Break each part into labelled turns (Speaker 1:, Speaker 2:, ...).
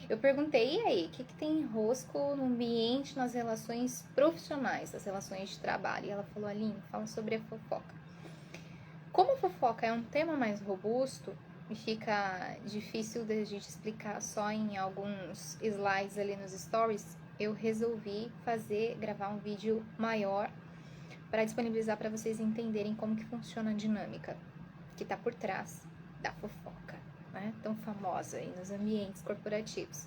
Speaker 1: Eu perguntei, e aí, o que tem enrosco no ambiente, nas relações profissionais, nas relações de trabalho? E ela falou, Aline, fala sobre a fofoca. Como a fofoca é um tema mais robusto e fica difícil da gente explicar só em alguns slides ali nos stories, eu resolvi gravar um vídeo maior para disponibilizar para vocês entenderem como que funciona a dinâmica que está por trás da fofoca, né? Tão famosa aí nos ambientes corporativos.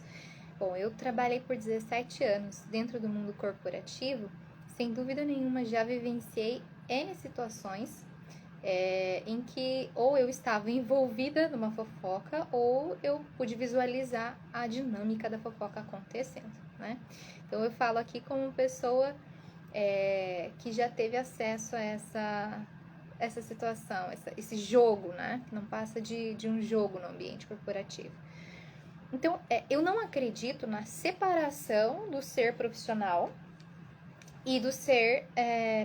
Speaker 1: Bom, eu trabalhei por 17 anos dentro do mundo corporativo, sem dúvida nenhuma já vivenciei N situações em que ou eu estava envolvida numa fofoca ou eu pude visualizar a dinâmica da fofoca acontecendo, né? Então eu falo aqui como pessoa que já teve acesso a essa situação, esse jogo, né? Que não passa de um jogo no ambiente corporativo. Então, eu não acredito na separação do ser profissional e do ser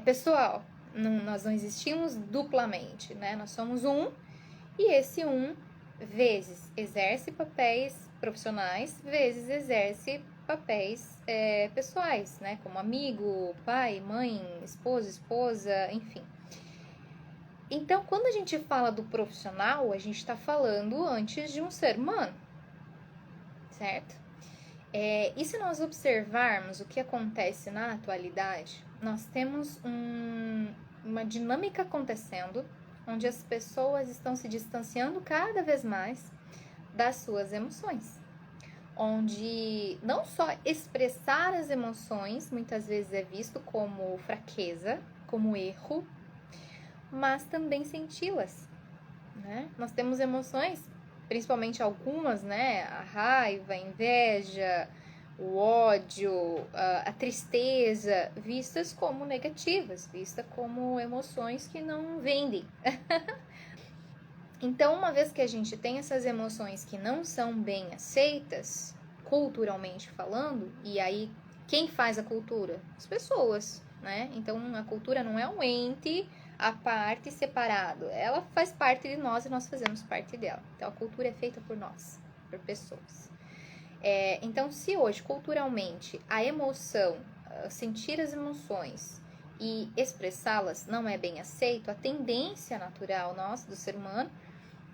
Speaker 1: pessoal. Nós não existimos duplamente, né? Nós somos um, e esse um, vezes, exerce papéis profissionais, vezes exerce papéis pessoais, né? Como amigo, pai, mãe, esposo, esposa, enfim. Então, quando a gente fala do profissional, a gente está falando antes de um ser humano, certo? E se nós observarmos o que acontece na atualidade, nós temos uma dinâmica acontecendo, onde as pessoas estão se distanciando cada vez mais das suas emoções. Onde não só expressar as emoções muitas vezes é visto como fraqueza, como erro, mas também senti-las, né? Nós temos emoções, principalmente algumas, né? A raiva, a inveja, o ódio, a tristeza, vistas como negativas, vistas como emoções que não vendem. Então, uma vez que a gente tem essas emoções que não são bem aceitas, culturalmente falando, e aí quem faz a cultura? As pessoas, né? Então, a cultura não é um ente à parte, separado. Ela faz parte de nós e nós fazemos parte dela. Então, a cultura é feita por nós, por pessoas. Então, se hoje, culturalmente, a emoção, sentir as emoções e expressá-las não é bem aceito, a tendência natural nossa, do ser humano,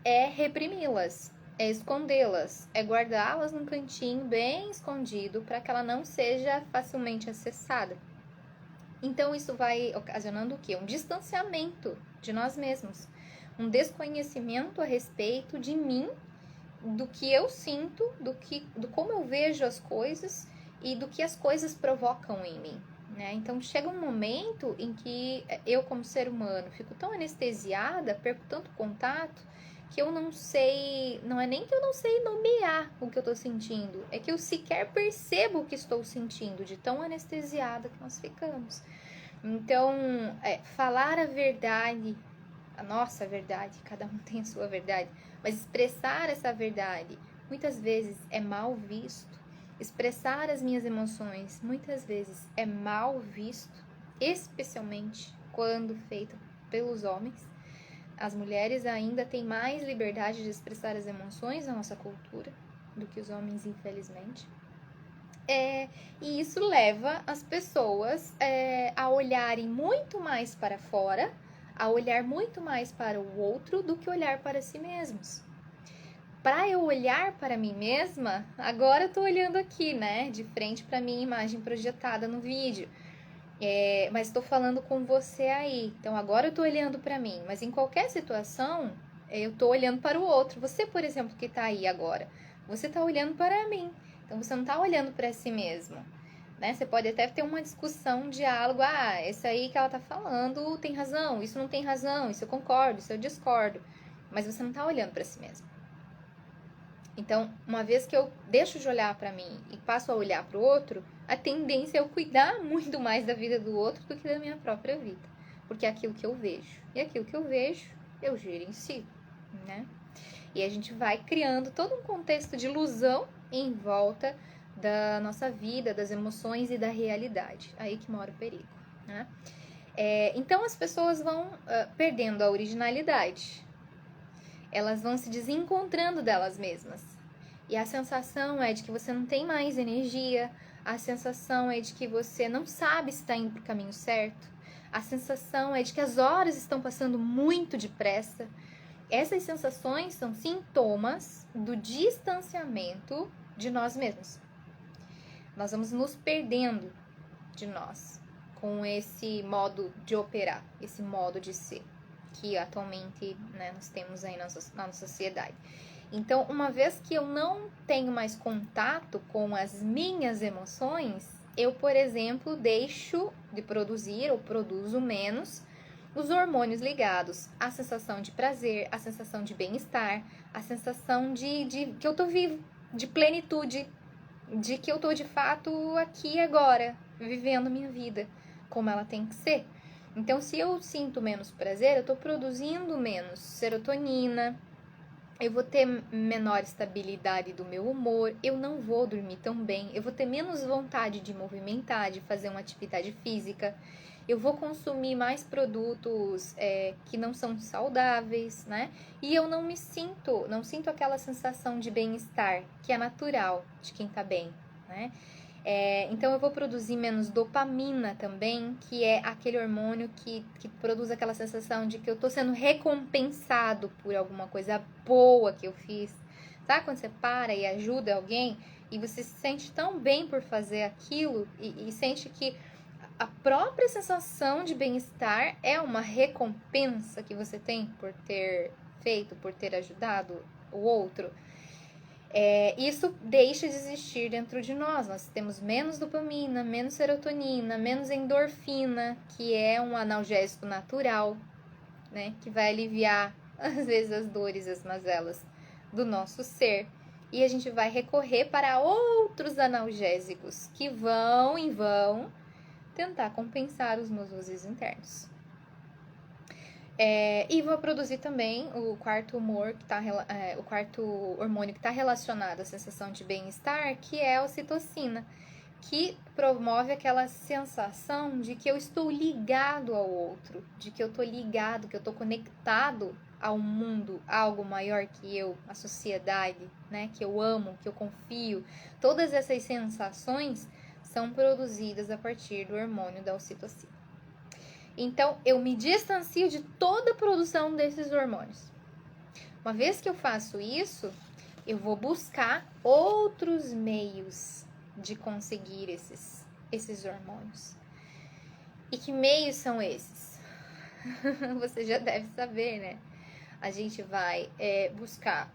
Speaker 1: é reprimi-las, é escondê-las, é guardá-las num cantinho bem escondido para que ela não seja facilmente acessada. Então isso vai ocasionando o quê? Um distanciamento de nós mesmos, um desconhecimento a respeito de mim, do que eu sinto, do como eu vejo as coisas e do que as coisas provocam em mim. Né? Então chega um momento em que eu, como ser humano, fico tão anestesiada, perco tanto contato, que eu não sei, não é nem que eu não sei nomear o que eu tô sentindo, é que eu sequer percebo o que estou sentindo, de tão anestesiada que nós ficamos. Então, falar a verdade, a nossa verdade, cada um tem a sua verdade, mas expressar essa verdade muitas vezes é mal visto. Expressar as minhas emoções muitas vezes é mal visto, especialmente quando feito pelos homens. As mulheres ainda têm mais liberdade de expressar as emoções na nossa cultura do que os homens, infelizmente. E isso leva as pessoas a olharem muito mais para fora, a olhar muito mais para o outro do que olhar para si mesmos. Para eu olhar para mim mesma, agora eu tô olhando aqui, né, de frente para minha imagem projetada no vídeo. Mas estou falando com você aí. Então agora eu tô olhando para mim, mas em qualquer situação, eu tô olhando para o outro. Você, por exemplo, que tá aí agora, você tá olhando para mim. Então você não tá olhando para si mesmo, né? Você pode até ter uma discussão, um diálogo, esse aí que ela tá falando tem razão, isso não tem razão, isso eu concordo, isso eu discordo. Mas você não tá olhando para si mesmo. Então, uma vez que eu deixo de olhar para mim e passo a olhar para o outro, a tendência é eu cuidar muito mais da vida do outro do que da minha própria vida. Porque é aquilo que eu vejo. E aquilo que eu vejo, eu gerencio, né? E a gente vai criando todo um contexto de ilusão em volta da nossa vida, das emoções e da realidade. Aí que mora o perigo, né? Então, as pessoas vão perdendo a originalidade. Elas vão se desencontrando delas mesmas. E a sensação é de que você não tem mais energia, a sensação é de que você não sabe se está indo para o caminho certo, a sensação é de que as horas estão passando muito depressa. Essas sensações são sintomas do distanciamento de nós mesmos. Nós vamos nos perdendo de nós com esse modo de operar, esse modo de ser que atualmente, né, nós temos aí na nossa sociedade. Então, uma vez que eu não tenho mais contato com as minhas emoções, eu, por exemplo, deixo de produzir ou produzo menos os hormônios ligados à sensação de prazer, à sensação de bem-estar, à sensação de que eu tô vivo, de plenitude, de que eu tô de fato aqui e agora, vivendo minha vida como ela tem que ser. Então, se eu sinto menos prazer, eu tô produzindo menos serotonina, eu vou ter menor estabilidade do meu humor, eu não vou dormir tão bem, eu vou ter menos vontade de movimentar, de fazer uma atividade física, eu vou consumir mais produtos que não são saudáveis, né? E eu não sinto aquela sensação de bem-estar, que é natural de quem tá bem, né? Então eu vou produzir menos dopamina também, que é aquele hormônio que produz aquela sensação de que eu tô sendo recompensado por alguma coisa boa que eu fiz. Sabe quando você para e ajuda alguém e você se sente tão bem por fazer aquilo e sente que a própria sensação de bem-estar é uma recompensa que você tem por ter feito, por ter ajudado o outro? Isso deixa de existir dentro de nós. Nós temos menos dopamina, menos serotonina, menos endorfina, que é um analgésico natural, né? Que vai aliviar, às vezes, as dores, as mazelas do nosso ser. E a gente vai recorrer para outros analgésicos que vão tentar compensar os meus vazios internos. E vou produzir também o quarto hormônio que está relacionado à sensação de bem-estar, que é a ocitocina, que promove aquela sensação de que eu estou ligado ao outro, de que eu estou ligado, que eu estou conectado ao mundo, algo maior que eu, a sociedade, né, que eu amo, que eu confio. Todas essas sensações são produzidas a partir do hormônio da ocitocina. Então, eu me distancio de toda a produção desses hormônios. Uma vez que eu faço isso, eu vou buscar outros meios de conseguir esses hormônios. E que meios são esses? Você já deve saber, né? A gente vai buscar,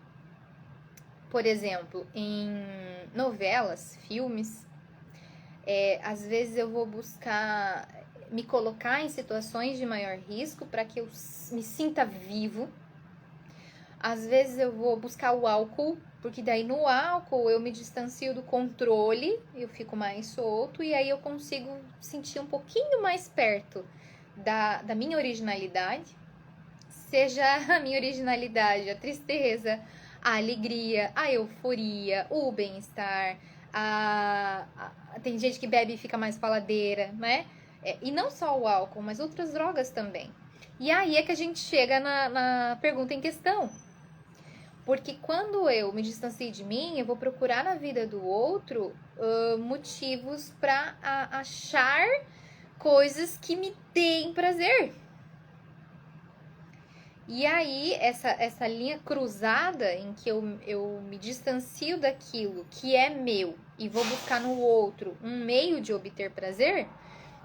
Speaker 1: por exemplo, em novelas, filmes. Às vezes eu vou buscar me colocar em situações de maior risco para que eu me sinta vivo. Às vezes eu vou buscar o álcool, porque daí no álcool eu me distancio do controle, eu fico mais solto e aí eu consigo sentir um pouquinho mais perto da minha originalidade. Seja a minha originalidade, a tristeza, a alegria, a euforia, o bem-estar. Tem gente que bebe e fica mais faladeira, né? E não só o álcool, mas outras drogas também. E aí é que a gente chega na pergunta em questão. Porque quando eu me distancio de mim, eu vou procurar na vida do outro motivos para achar coisas que me deem prazer. E aí, essa linha cruzada em que eu me distancio daquilo que é meu e vou buscar no outro um meio de obter prazer,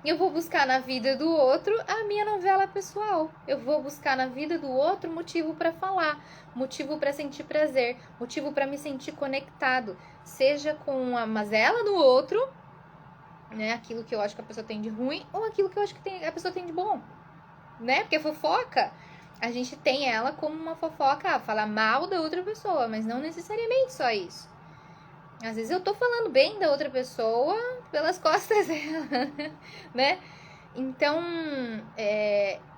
Speaker 1: eu vou buscar na vida do outro a minha novela pessoal. Eu vou buscar na vida do outro motivo para falar, motivo para sentir prazer, motivo para me sentir conectado, seja com a mazela do outro, né, aquilo que eu acho que a pessoa tem de ruim, ou aquilo que eu acho que a pessoa tem de bom, né? Porque a fofoca, a gente tem ela como uma fofoca, falar mal da outra pessoa, mas não necessariamente só isso. Às vezes eu tô falando bem da outra pessoa pelas costas dela, né? Então,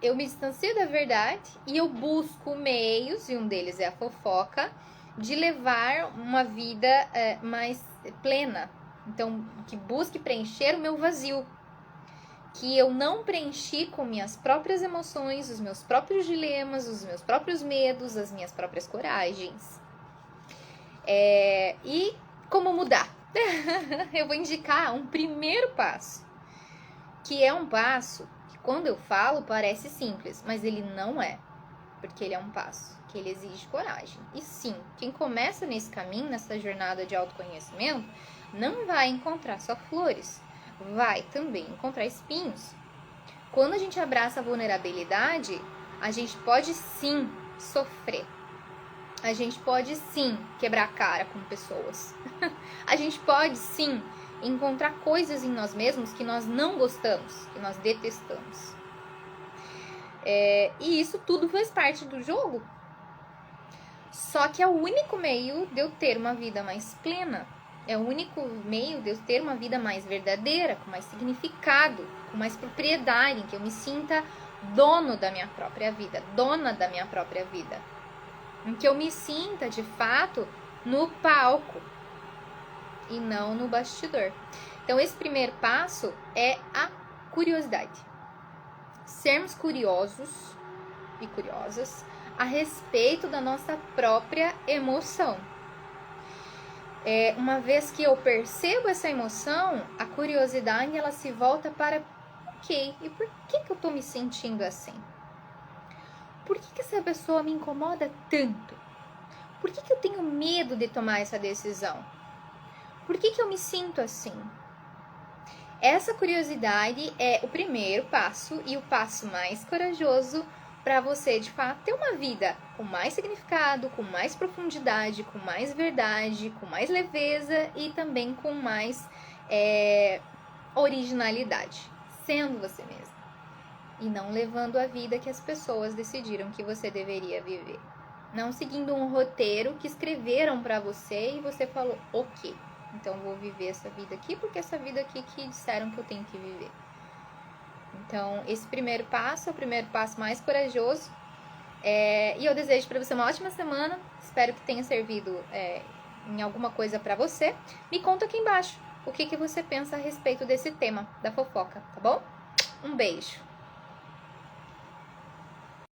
Speaker 1: eu me distancio da verdade e eu busco meios, e um deles é a fofoca, de levar uma vida mais plena. Então, que busque preencher o meu vazio, que eu não preenchi com minhas próprias emoções, os meus próprios dilemas, os meus próprios medos, as minhas próprias coragens. E como mudar? Eu vou indicar um primeiro passo, que é um passo que quando eu falo parece simples, mas ele não é, porque ele é um passo que ele exige coragem. E sim, quem começa nesse caminho, nessa jornada de autoconhecimento, não vai encontrar só flores, vai também encontrar espinhos. Quando a gente abraça a vulnerabilidade, a gente pode sim sofrer. A gente pode sim quebrar a cara com pessoas. A gente pode sim encontrar coisas em nós mesmos que nós não gostamos, que nós detestamos. E isso tudo faz parte do jogo. Só que é o único meio de eu ter uma vida mais plena. É o único meio de eu ter uma vida mais verdadeira, com mais significado, com mais propriedade, em que eu me sinta dono da minha própria vida, dona da minha própria vida. Em que eu me sinta, de fato, no palco e não no bastidor. Então, esse primeiro passo é a curiosidade. Sermos curiosos e curiosas a respeito da nossa própria emoção. Uma vez que eu percebo essa emoção, a curiosidade ela se volta para ok, e por que eu tô me sentindo assim? Por que essa pessoa me incomoda tanto? Por que eu tenho medo de tomar essa decisão? Por que eu me sinto assim? Essa curiosidade é o primeiro passo e o passo mais corajoso para você, de fato, ter uma vida com mais significado, com mais profundidade, com mais verdade, com mais leveza e também com mais originalidade, sendo você mesmo. E não levando a vida que as pessoas decidiram que você deveria viver. Não seguindo um roteiro que escreveram para você e você falou, ok, então vou viver essa vida aqui porque essa vida aqui que disseram que eu tenho que viver. Então, esse primeiro passo é o primeiro passo mais corajoso. E eu desejo para você uma ótima semana. Espero que tenha servido em alguma coisa para você. Me conta aqui embaixo o que você pensa a respeito desse tema da fofoca, tá bom? Um beijo!